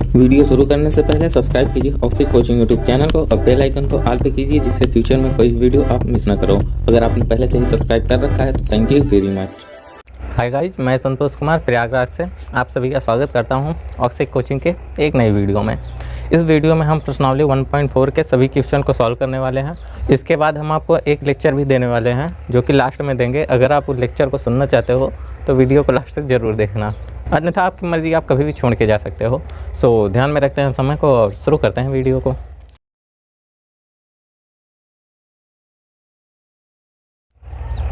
Video शुरू करने से पहले सब्सक्राइब कीजिए ऑक्सिक कोचिंग यूट्यूब चैनल को और बेल आइकन को ऑल पे कीजिए, जिससे फ्यूचर में कोई वीडियो आप मिस ना करो। अगर आपने पहले से ही सब्सक्राइब कर रखा है तो thank you very much. Hi guys, मैं संतोष कुमार प्रयागराज से आप सभी का स्वागत करता हूं ऑक्सिक कोचिंग के एक नई वीडियो में। इस वीडियो में हम प्रश्नावली 1.4 के सभी क्वेश्चन को सॉल्व करने वाले हैं। इसके बाद हम आपको एक लेक्चर भी देने वाले हैं जो कि लास्ट में देंगे। अगर आप उस लेक्चर को सुनना चाहते हो तो वीडियो को लास्ट तक ज़रूर देखना, अन्यथा आपकी मर्ज़ी, आप कभी भी छोड़ के जा सकते हो। सो ध्यान में रखते हैं समय को और शुरू करते हैं वीडियो को।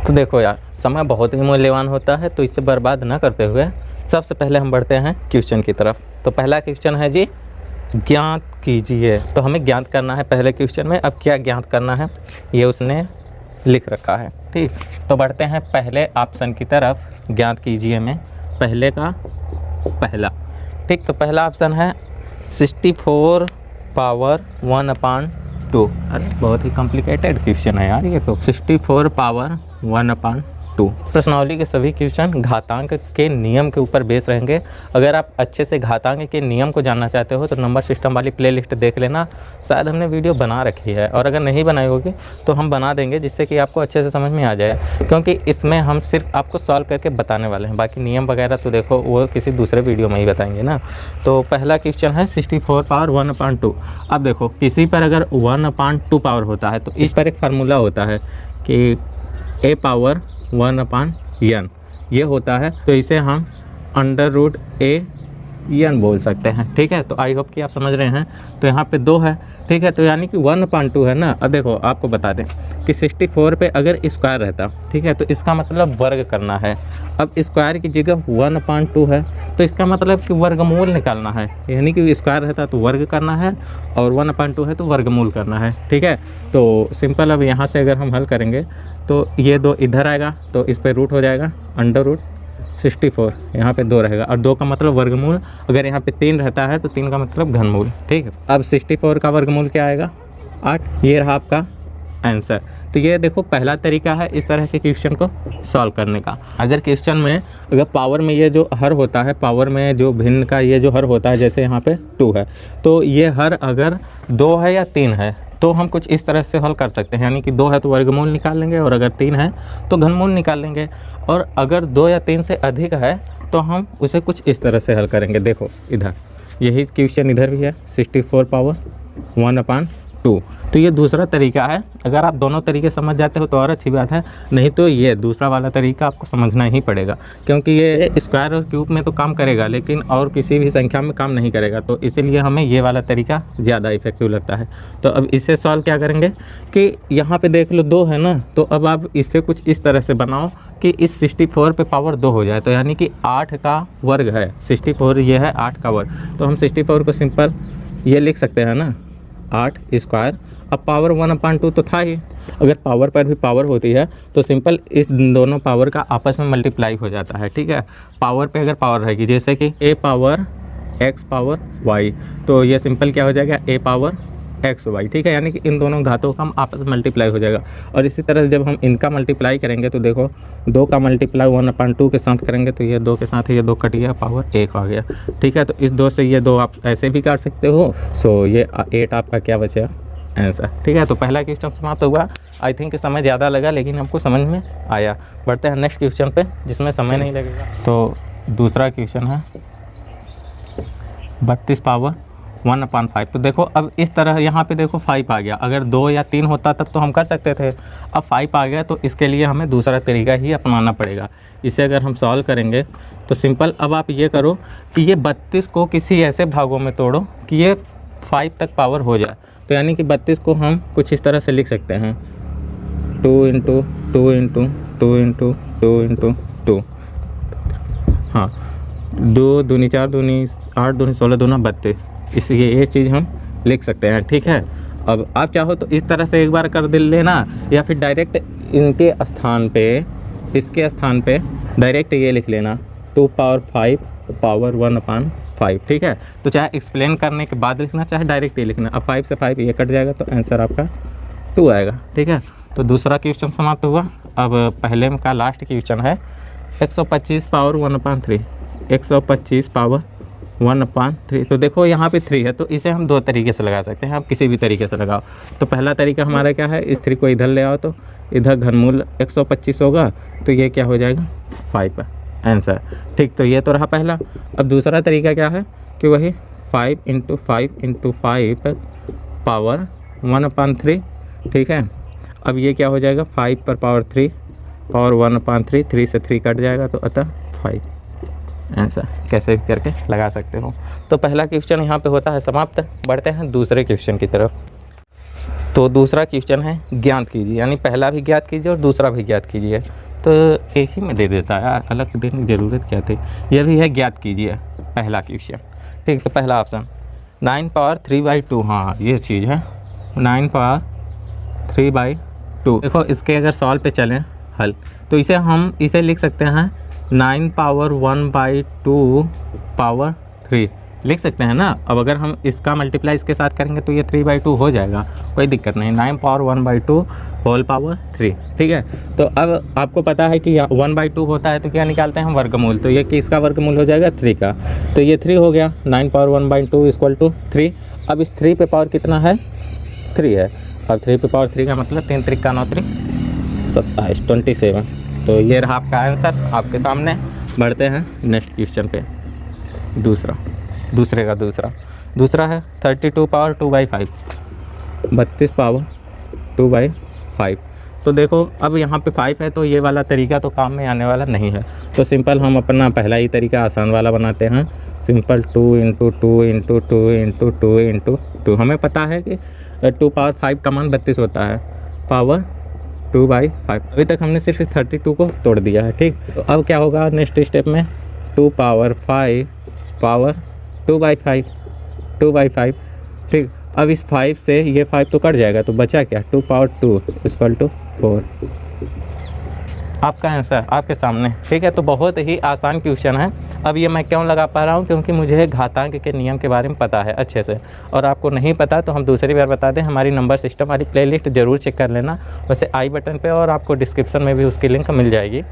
तो देखो यार, समय बहुत ही मूल्यवान होता है, तो इसे बर्बाद ना करते हुए सबसे पहले हम बढ़ते हैं क्वेश्चन की तरफ। तो पहला क्वेश्चन है जी, ज्ञात कीजिए। तो हमें ज्ञात करना है पहले क्वेश्चन में। अब क्या ज्ञात करना है ये उसने लिख रखा है, ठीक। तो बढ़ते हैं पहले ऑप्शन की तरफ, ज्ञात कीजिए में पहले का पहला, ठीक। तो पहला ऑप्शन है 64 पावर 1/2। अरे बहुत ही कॉम्प्लिकेटेड क्वेश्चन है यार ये तो। 64 पावर 1/2। प्रश्नावली के सभी क्वेश्चन घातांक के नियम के ऊपर बेस रहेंगे। अगर आप अच्छे से घातांक के नियम को जानना चाहते हो तो नंबर सिस्टम वाली प्लेलिस्ट देख लेना, शायद हमने वीडियो बना रखी है, और अगर नहीं बनाई होगी तो हम बना देंगे, जिससे कि आपको अच्छे से समझ में आ जाए। क्योंकि इसमें हम सिर्फ आपको सॉल्व करके बताने वाले हैं, बाकी नियम वगैरह तो देखो वो किसी दूसरे वीडियो में ही बताएंगे ना। तो पहला क्वेश्चन है 64 पावर 1/2। अब देखो, किसी पर अगर 1/2 पावर होता है तो इस पर एक फार्मूला होता है कि a पावर 1/n ये होता है, तो इसे हम √a(n) बोल सकते हैं, ठीक है। तो आई होप कि आप समझ रहे हैं। तो यहाँ पे 2 है, ठीक है, तो यानी कि 1/2 है ना। अब देखो, आपको बता दें कि 64 पे अगर स्क्वायर रहता, ठीक है, तो इसका मतलब वर्ग करना है। अब स्क्वायर की जगह 1/2 है, तो इसका मतलब कि वर्गमूल निकालना है, यानी कि स्क्वायर रहता तो वर्ग करना है और 1/2 है तो वर्गमूल करना है, ठीक है। तो सिंपल, अब यहाँ से अगर हम हल करेंगे तो ये 2 इधर आएगा, तो इस पर रूट हो जाएगा, √64, यहाँ पे 2 रहेगा, और 2 का मतलब वर्गमूल। अगर यहाँ पे 3 रहता है तो 3 का मतलब घनमूल, ठीक है। अब 64 का वर्गमूल क्या आएगा? 8। ये रहा आपका आंसर। तो ये देखो, पहला तरीका है इस तरह के क्वेश्चन को सॉल्व करने का। अगर क्वेश्चन में अगर पावर में ये जो हर होता है, पावर में जो भिन्न का ये जो हर होता है, जैसे यहाँ पे 2 है, तो ये हर अगर 2 है या 3 है तो हम कुछ इस तरह से हल कर सकते हैं, यानी कि 2 है तो वर्गमूल निकाल लेंगे, और अगर 3 है तो घनमूल निकाल लेंगे। और अगर 2 या 3 से अधिक है तो हम उसे कुछ इस तरह से हल करेंगे। देखो इधर यही क्वेश्चन इधर भी है, 64 पावर 1/2। तो ये दूसरा तरीका है। अगर आप दोनों तरीके समझ जाते हो तो और अच्छी बात है, नहीं तो ये दूसरा वाला तरीका आपको समझना ही पड़ेगा, क्योंकि ये स्क्वायर और क्यूब में तो काम करेगा लेकिन और किसी भी संख्या में काम नहीं करेगा। तो इसीलिए हमें ये वाला तरीका ज़्यादा इफेक्टिव लगता है। तो अब इसे सॉल्व क्या करेंगे कि यहाँ पे देख लो 2 है ना, तो अब आप इससे कुछ इस तरह से बनाओ कि इस 64 पे पावर 2 हो जाए, तो यानी कि 8 का वर्ग है 64, ये है 8 का वर्ग। तो हम 64 को सिंपल ये लिख सकते हैं ना, 8 स्क्वायर। अब पावर 1/2 तो था ही, अगर पावर पर भी पावर होती है तो सिंपल इस दोनों पावर का आपस में मल्टीप्लाई हो जाता है, ठीक है। पावर पे अगर पावर रहेगी, जैसे कि a power x power y, तो ये सिंपल क्या हो जाएगा, a पावर x y, ठीक है। यानी कि इन दोनों घातों का आपस में मल्टीप्लाई हो जाएगा। और इसी तरह से जब हम इनका मल्टीप्लाई करेंगे तो देखो 2 का मल्टीप्लाई 1/2 के साथ करेंगे तो ये 2 के साथ ये 2 कट गया, पावर 1 आ गया, ठीक है। तो इस 2 से ये 2 आप ऐसे भी काट सकते हो। सो ये 8 आपका क्या बचेगा, आंसर, ठीक है। तो पहला क्वेश्चन समाप्त हुआ। आई थिंक समय ज़्यादा लगा लेकिन आपको समझ में आया। बढ़ते हैं नेक्स्ट क्वेश्चन पे जिसमें समय नहीं लगेगा। तो दूसरा क्वेश्चन है 32 पावर 1/5। तो देखो, अब इस तरह यहाँ पे देखो 5 आ गया। अगर 2 या 3 होता तब तो हम कर सकते थे, अब 5 आ गया तो इसके लिए हमें दूसरा तरीका ही अपनाना पड़ेगा। इसे अगर हम सॉल्व करेंगे तो सिंपल, अब आप ये करो कि ये 32 को किसी ऐसे भागों में तोड़ो कि ये 5 तक पावर हो जाए। तो यानी कि 32 को हम कुछ इस तरह से लिख सकते हैं, 2 × 2 × 2 × 2 × 2। हाँ, 2 दूनी 4 दूनी 8 दूनी 16 दूना 32, इसलिए ये चीज़ हम लिख सकते हैं, ठीक है। अब आप चाहो तो इस तरह से एक बार कर दे लेना, या फिर डायरेक्ट इनके स्थान पे, इसके स्थान पे डायरेक्ट ये लिख लेना, 2 पावर 5 पावर 1/5, ठीक है। तो चाहे एक्सप्लेन करने के बाद लिखना, चाहे डायरेक्ट ये लिखना। अब 5 से 5 ये कट जाएगा तो आंसर आपका 2 आएगा, ठीक है। तो दूसरा क्वेश्चन समाप्त हुआ। अब पहले का लास्ट क्वेश्चन है 125 पावर 1/3। 125 पावर 1/3। तो देखो यहाँ पे 3 है, तो इसे हम दो तरीके से लगा सकते हैं, आप किसी भी तरीके से लगाओ। तो पहला तरीका हमारा क्या है, इस 3 को इधर ले आओ तो इधर घनमूल 125 होगा, तो ये क्या हो जाएगा 5 आंसर। ठीक, तो ये तो रहा पहला। अब दूसरा तरीका क्या है कि वही 5 × 5 × 5 पावर 1/3। ठीक है, अब ये क्या हो जाएगा 5 पर पावर 3 पावर 1/3, 3 से 3 कट जाएगा तो अतः 5 आंसर। कैसे भी करके लगा सकते हो। तो पहला क्वेश्चन यहाँ पे होता है समाप्त। बढ़ते हैं दूसरे क्वेश्चन की तरफ। तो दूसरा क्वेश्चन है ज्ञात कीजिए, यानी पहला भी ज्ञात कीजिए और दूसरा भी ज्ञात कीजिए। तो एक ही में दे देता है यार, अलग देने की ज़रूरत क्या थी। यह भी है ज्ञात कीजिए पहला क्वेश्चन। ठीक, तो पहला ऑप्शन 9/3/2। हाँ, ये चीज़ है 9/3/2। देखो इसके अगर सॉल्व पे चलें हल, तो इसे लिख सकते हैं 9/1/2 पावर 3 लिख सकते हैं ना। अब अगर हम इसका मल्टीप्लाई इसके साथ करेंगे तो ये 3/2 हो जाएगा, कोई दिक्कत नहीं। 9/1/2 होल पावर 3। ठीक है, तो अब आपको पता है कि 1/2 होता है तो क्या निकालते हैं हम, वर्गमूल। तो ये किसका वर्गमूल हो जाएगा 3 का, तो ये 3 हो गया। 9/1/2 = 3। अब इस 3 पे पावर कितना है 3 है, अब 3 पे पावर 3 का मतलब 3 × 3 = 9 × 3 = 27 27। तो ये रहा आपका आंसर आपके सामने। बढ़ते हैं नेक्स्ट क्वेश्चन पे। दूसरा है 32 पावर 2/5, 32 पावर 2/5। तो देखो अब यहाँ पे 5 है, तो ये वाला तरीका तो काम में आने वाला नहीं है। तो सिंपल हम अपना पहला ही तरीका आसान वाला बनाते हैं। सिंपल 2 × 2 × 2 × 2 × 2। हमें पता है कि 2 पावर 5 का मान 32 होता है, पावर 2/5। अभी तक हमने सिर्फ 32 को तोड़ दिया है। ठीक, तो अब क्या होगा नेक्स्ट स्टेप में 2 पावर 5 पावर 2/5। ठीक, अब इस 5 से ये 5 तो कट जाएगा, तो बचा क्या 2 पावर 2 = 4। आपका आंसर आपके सामने। ठीक है, तो बहुत ही आसान क्वेश्चन है। अब ये मैं क्यों लगा पा रहा हूँ, क्योंकि मुझे घातांक के नियम के बारे में पता है अच्छे से, और आपको नहीं पता तो हम दूसरी बार बता दें। हमारी नंबर सिस्टम वाली प्लेलिस्ट ज़रूर चेक कर लेना, वैसे आई बटन पे और आपको डिस्क्रिप्शन में भी उसकी लिंक मिल जाएगी,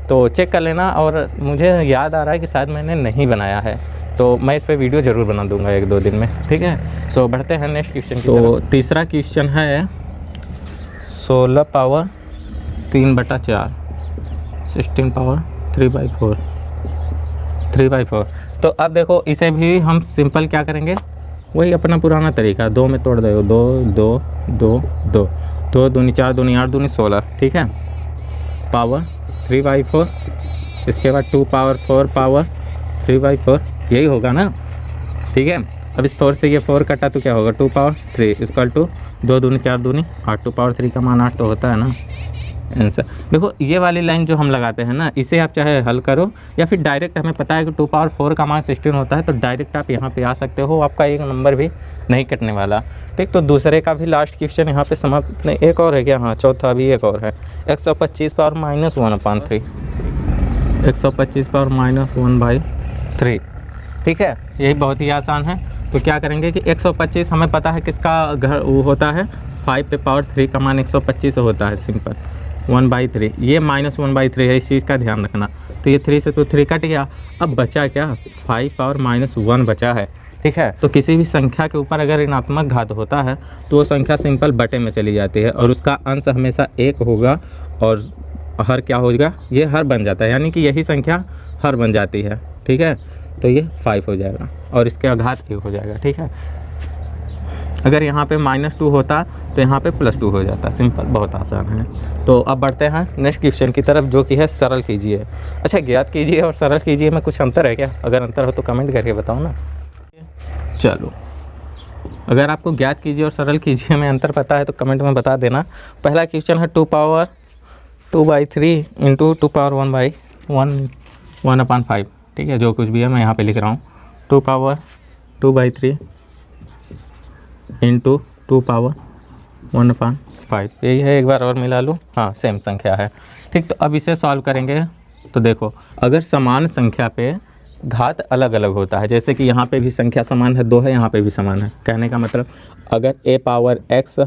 तो चेक कर लेना। और मुझे याद आ रहा है कि शायद मैंने नहीं बनाया है, तो मैं इस पर वीडियो ज़रूर बना दूंगा 1-2 दिन में। ठीक है, सो बढ़ते हैं नेक्स्ट क्वेश्चन की तरफ। तो तीसरा क्वेश्चन है 16 पावर 3/4, 16 पावर 3/4। तो अब देखो इसे भी हम सिंपल क्या करेंगे, वही अपना पुराना तरीका, 2 में तोड़ दो, 2 2 2 2 2 दूनी 4 दूनी 8 दूनी 16। ठीक है, पावर 3/4। इसके बाद 2 पावर 4 पावर 3/4, यही होगा ना। ठीक है, अब इस 4 से ये 4 कटा तो क्या होगा 2 पावर 3 = 2 दूनी 4 दूनी 8। 2 पावर 3 का मान 8 तो होता है ना आंसर। देखो ये वाली लाइन जो हम लगाते हैं ना, इसे आप चाहे हल करो या फिर डायरेक्ट, हमें पता है कि 2 पावर 4 का मान 16 होता है, तो डायरेक्ट आप यहाँ पे आ सकते हो, आपका एक नंबर भी नहीं कटने वाला। ठीक, तो दूसरे का भी लास्ट क्वेश्चन यहाँ पे समाप्त। नहीं, एक और है क्या, हाँ चौथा भी एक और है। 125 पावर -1/3, 125 पावर -1/3। ठीक है, यही बहुत ही आसान है। तो क्या करेंगे कि 125 हमें पता है किसका घर वो होता है, 5 पे पावर 3 का मान 125 होता है, सिंपल 1/3। ये -1/3 है, इस चीज़ का ध्यान रखना। तो ये 3 से तो 3 कट गया, अब बचा क्या 5 पावर -1 बचा है। ठीक है, तो किसी भी संख्या के ऊपर अगर ऋणात्मक घात होता है तो वो संख्या सिंपल बटे में चली जाती है, और उसका अंश हमेशा 1 होगा, और हर क्या होगा, ये हर बन जाता है, यानी कि यही संख्या हर बन जाती है। ठीक है, तो ये 5 हो जाएगा और इसके घात 1 हो जाएगा। ठीक है, अगर यहाँ पे -2 होता तो यहाँ पे +2 हो जाता। सिंपल, बहुत आसान है। तो अब बढ़ते हैं नेक्स्ट क्वेश्चन की तरफ, जो कि है सरल कीजिए। अच्छा, ज्ञात कीजिए और सरल कीजिए में कुछ अंतर है क्या? अगर अंतर हो तो कमेंट करके बताओ ना। चलो, अगर आपको ज्ञात कीजिए और सरल कीजिए में अंतर पता है तो कमेंट में बता देना। पहला क्वेश्चन है 2 पावर 2/3 × 2 पावर 1/5। ठीक है, जो कुछ भी है मैं यहाँ पे लिख रहा हूँ। 2 पावर 2/3 × 2 पावर 1/5, यही है। एक बार और मिला लूँ, हाँ सेम संख्या है। ठीक, तो अब इसे सॉल्व करेंगे। तो देखो, अगर समान संख्या पे घात अलग अलग होता है, जैसे कि यहाँ पे भी संख्या समान है 2 है, यहाँ पे भी समान है, कहने का मतलब अगर a पावर x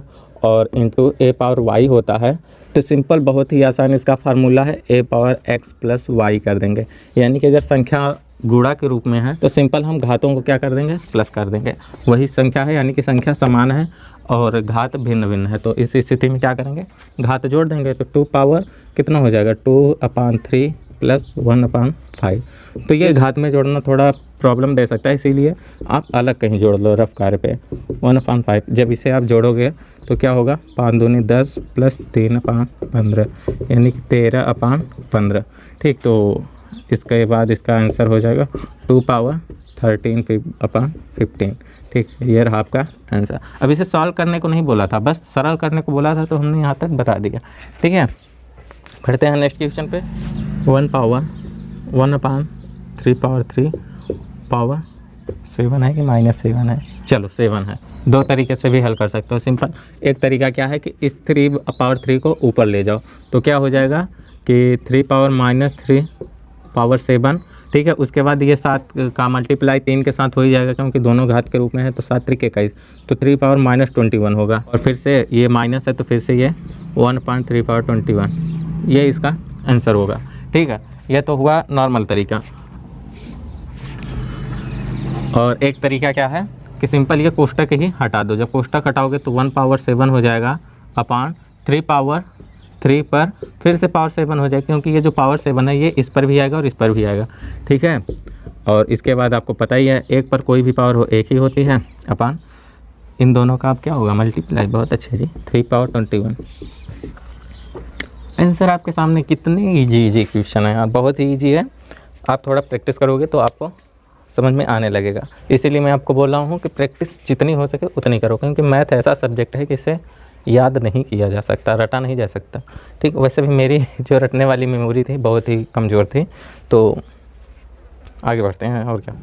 और इंटू a पावर y होता है तो सिंपल बहुत ही आसान इसका फार्मूला है a पावर x + y कर देंगे। यानी कि अगर संख्या गुणा के रूप में है तो सिंपल हम घातों को क्या कर देंगे, प्लस कर देंगे। वही संख्या है यानी कि संख्या समान है और घात भिन्न भिन्न है, तो इस स्थिति में क्या करेंगे, घात जोड़ देंगे। तो 2 पावर कितना हो जाएगा, 2/3 प्लस 1/5। तो ये घात में जोड़ना थोड़ा प्रॉब्लम दे सकता है, इसीलिए आप अलग कहीं जोड़ लो रफ कार्य पे। 1/5 जब इसे आप जोड़ोगे तो क्या होगा, 5 दूनी 10 प्लस 3/15 यानी कि 13/15। ठीक, तो इसके बाद इसका आंसर हो जाएगा 2 पावर 13/15। ठीक, ये रहा आपका आंसर। अब इसे सॉल्व करने को नहीं बोला था, बस सरल करने को बोला था, तो हमने यहाँ तक बता दिया। ठीक है, बढ़ते हैं नेक्स्ट क्वेश्चन पे। 1 पावर 1/3 पावर 3 पावर 7 है कि -7 है, चलो 7 है। दो तरीके से भी हल कर सकते हो सिंपल। एक तरीका क्या है कि इस 3 पावर 3 को ऊपर ले जाओ, तो क्या हो जाएगा कि 3 पावर -3 पावर 7। ठीक है, उसके बाद ये 7 का मल्टीप्लाई 3 के साथ हो ही जाएगा, क्योंकि दोनों घात के रूप में है, तो 7 3 21, तो 3 पावर -21 होगा। और फिर से ये माइनस है तो फिर से ये 1/3 पावर 21, ये इसका आंसर होगा। ठीक है, यह तो हुआ नॉर्मल तरीका। और एक तरीका क्या है कि सिंपल ये कोष्टक ही हटा दो। जब कोष्टक हटाओगे तो 1 पावर 7 हो जाएगा अपॉन 3 पावर 3 पर फिर से पावर 7 हो जाएगा, क्योंकि ये जो पावर 7 है ये इस पर भी आएगा और इस पर भी आएगा। ठीक है, और इसके बाद आपको पता ही है एक पर कोई भी पावर हो एक ही होती है, अपॉन इन दोनों का आप क्या होगा, मल्टीप्लाई। बहुत अच्छे जी, 3 पावर 21। आंसर आपके सामने। कितने इजी क्वेश्चन है यार, बहुत ही ईजी है। आप थोड़ा प्रैक्टिस करोगे तो आपको समझ में आने लगेगा। इसीलिए मैं आपको बोल रहा हूँ कि प्रैक्टिस जितनी हो सके उतनी करो, क्योंकि मैथ ऐसा सब्जेक्ट है कि इसे याद नहीं किया जा सकता, रटा नहीं जा सकता। ठीक, वैसे भी मेरी जो रटने वाली मेमोरी थी बहुत ही कमज़ोर थी। तो आगे बढ़ते हैं, और क्या।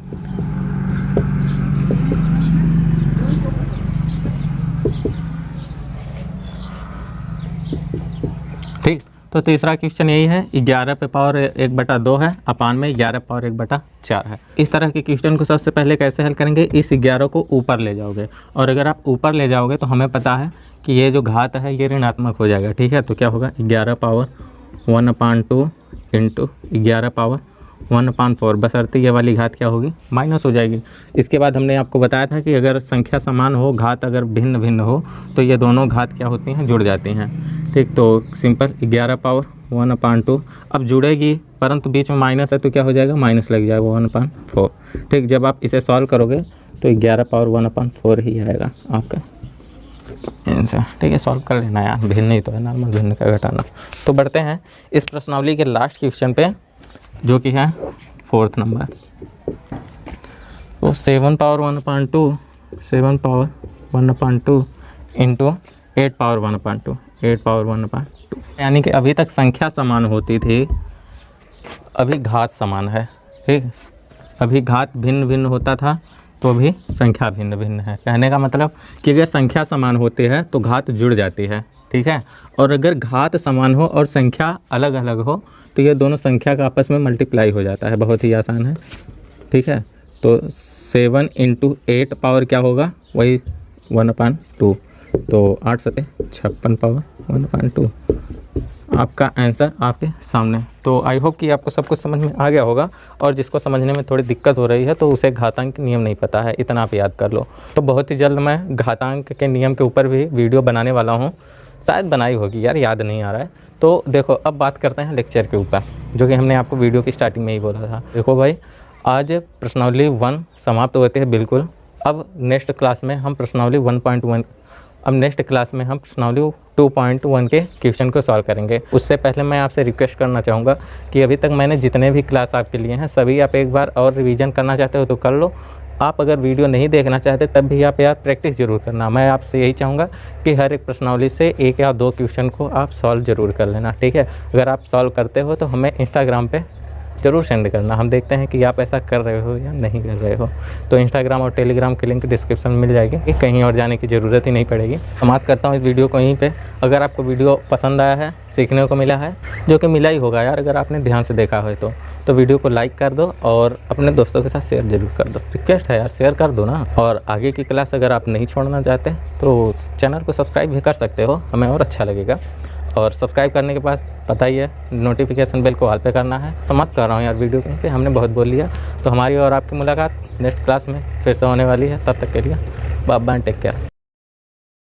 ठीक, तो तीसरा क्वेश्चन यही है, 11 पे पावर 1/2 है, अपान में 11 पावर 1/4 है। इस तरह के क्वेश्चन को सबसे पहले कैसे हल करेंगे, इस 11 को ऊपर ले जाओगे, और अगर आप ऊपर ले जाओगे तो हमें पता है कि ये जो घात है ये ऋणात्मक हो जाएगा। ठीक है, तो क्या होगा, 11 पावर 1/2 इंटू 11 पावर 1/4, बशर्ते ये वाली घात क्या होगी, माइनस हो जाएगी। इसके बाद हमने आपको बताया था कि अगर संख्या समान हो, घात अगर भिन्न भिन्न हो, तो ये दोनों घात क्या होती हैं, जुड़ जाती हैं। ठीक, तो सिंपल 11 पावर 1/2 अब जुड़ेगी, परंतु बीच में माइनस है तो क्या हो जाएगा, माइनस लग जाएगा 1/4। ठीक, जब आप इसे सॉल्व करोगे तो 11 पावर 1/4 ही आएगा आपका आंसर। ठीक है, सॉल्व कर लेना यार, भिन्न ही तो है, नॉर्मल भिन्न का घटाना। तो बढ़ते हैं इस प्रश्नावली के लास्ट क्वेश्चन पे, जो कि है 4th नंबर। तो 7 power 1/2 7 power 1/2 into 8 power 1/2 8 power 1/2, यानी कि अभी तक संख्या समान होती थी, अभी घात समान है। ठीक, अभी घात भिन्न भिन्न होता था तो अभी संख्या भिन्न भिन्न है। कहने का मतलब कि अगर संख्या समान होती है तो घात जुड़ जाती है। ठीक है, और अगर घात समान हो और संख्या अलग अलग हो तो ये दोनों संख्या का आपस में मल्टीप्लाई हो जाता है। बहुत ही आसान है। ठीक है, तो 7 इंटू 8 पावर क्या होगा, वही 1/2, तो 8 7 56 पावर 1/2 आपका आंसर आपके सामने। तो आई होप कि आपको सब कुछ समझ में आ गया होगा, और जिसको समझने में थोड़ी दिक्कत हो रही है तो उसे घातांक नियम नहीं पता है, इतना आप याद कर लो। तो बहुत ही जल्द मैं घातांक के नियम के ऊपर भी वीडियो बनाने वाला हूँ, शायद बनाई होगी यार, याद नहीं आ रहा है। तो देखो, अब बात करते हैं लेक्चर के ऊपर, जो कि हमने आपको वीडियो की स्टार्टिंग में ही बोला था। देखो भाई, आज प्रश्नावली 1 समाप्त होते हैं बिल्कुल। अब नेक्स्ट क्लास में हम प्रश्नावली 1.1 अब नेक्स्ट क्लास में हम प्रश्नावली 2.1 के क्वेश्चन को सॉल्व करेंगे। उससे पहले मैं आपसे रिक्वेस्ट करना चाहूँगा कि अभी तक मैंने जितने भी क्लास आपके लिए हैं सभी आप एक बार और रिवीजन करना चाहते हो तो कर लो। आप अगर वीडियो नहीं देखना चाहते तब भी आप यार प्रैक्टिस ज़रूर करना। मैं आपसे यही चाहूँगा कि हर एक प्रश्नावली से 1 या 2 क्वेश्चन को आप सॉल्व ज़रूर कर लेना। ठीक है, अगर आप सॉल्व करते हो तो हमें इंस्टाग्राम पे ज़रूर सेंड करना, हम देखते हैं कि आप ऐसा कर रहे हो या नहीं कर रहे हो। तो इंस्टाग्राम और टेलीग्राम की लिंक डिस्क्रिप्शन में मिल जाएगी, कहीं और जाने की ज़रूरत ही नहीं पड़ेगी। समाप्त करता हूँ इस वीडियो को यहीं पे। अगर आपको वीडियो पसंद आया है, सीखने को मिला है, जो कि मिला ही होगा यार अगर आपने ध्यान से देखा है तो वीडियो को लाइक कर दो और अपने दोस्तों के साथ शेयर ज़रूर कर दो। रिक्वेस्ट है यार, शेयर कर दो ना। और आगे की क्लास अगर आप नहीं छोड़ना चाहते तो चैनल को सब्सक्राइब भी कर सकते हो, हमें और अच्छा लगेगा। और सब्सक्राइब करने के बाद पता ही है नोटिफिकेशन बेल को ऑल पे करना है। तो मत कर रहा हूँ यार वीडियो पे, हमने बहुत बोल लिया। तो हमारी और आपकी मुलाकात नेक्स्ट क्लास में फिर से होने वाली है। तब तक के लिए बाय बाय, टेक केयर।